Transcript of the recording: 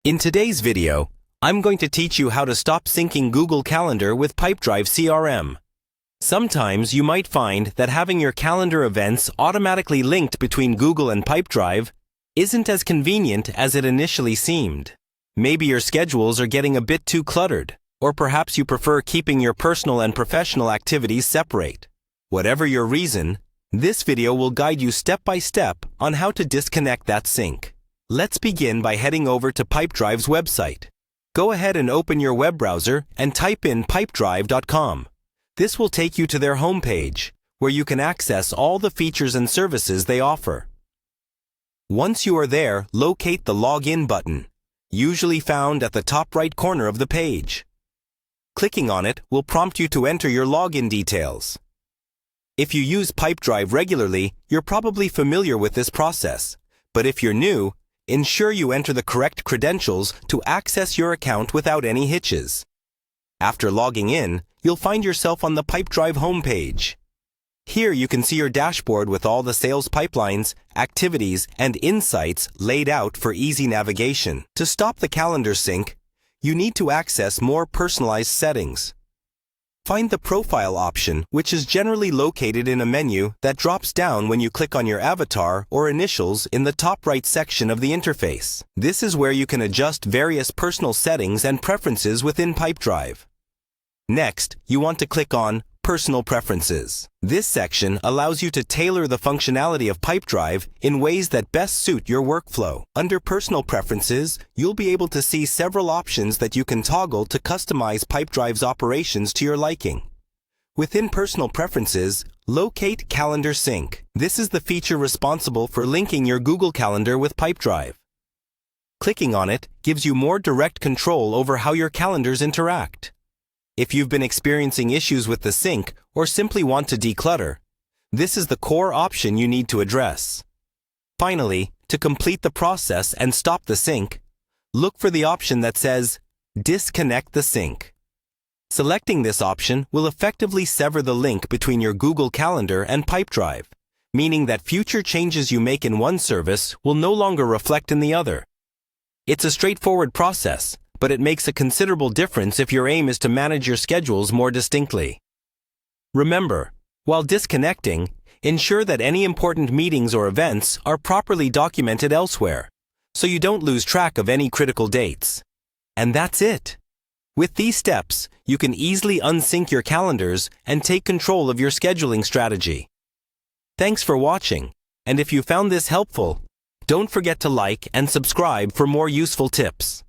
In today's video, I'm going to teach you how to stop syncing Google Calendar with Pipedrive CRM. Sometimes you might find that having your calendar events automatically linked between Google and Pipedrive isn't as convenient as it initially seemed. Maybe your schedules are getting a bit too cluttered, or perhaps you prefer keeping your personal and professional activities separate. Whatever your reason, this video will guide you step by step on how to disconnect that sync. Let's begin by heading over to Pipedrive's website. Go ahead and open your web browser and type in pipedrive.com. This will take you to their homepage, where you can access all the features and services they offer. Once you are there, locate the Login button, usually found at the top right corner of the page. Clicking on it will prompt you to enter your login details. If you use Pipedrive regularly, you're probably familiar with this process, but if you're new, ensure you enter the correct credentials to access your account without any hitches. After logging in, you'll find yourself on the Pipedrive homepage. Here you can see your dashboard with all the sales pipelines, activities, and insights laid out for easy navigation. To stop the calendar sync, you need to access more personalized settings. Find the Profile option, which is generally located in a menu that drops down when you click on your avatar or initials in the top right section of the interface. This is where you can adjust various personal settings and preferences within Pipedrive. Next, you want to click on Personal Preferences. This section allows you to tailor the functionality of Pipedrive in ways that best suit your workflow. Under Personal Preferences, you'll be able to see several options that you can toggle to customize Pipedrive's operations to your liking. Within Personal Preferences, locate Calendar Sync. This is the feature responsible for linking your Google Calendar with Pipedrive. Clicking on it gives you more direct control over how your calendars interact. If you've been experiencing issues with the sync or simply want to declutter, this is the core option you need to address. Finally, to complete the process and stop the sync, look for the option that says Disconnect the Sync. Selecting this option will effectively sever the link between your Google Calendar and Pipedrive, meaning that future changes you make in one service will no longer reflect in the other. It's a straightforward process, but it makes a considerable difference if your aim is to manage your schedules more distinctly. Remember, while disconnecting, ensure that any important meetings or events are properly documented elsewhere, so you don't lose track of any critical dates. And that's it. With these steps, you can easily unsync your calendars and take control of your scheduling strategy. Thanks for watching, and if you found this helpful, don't forget to like and subscribe for more useful tips.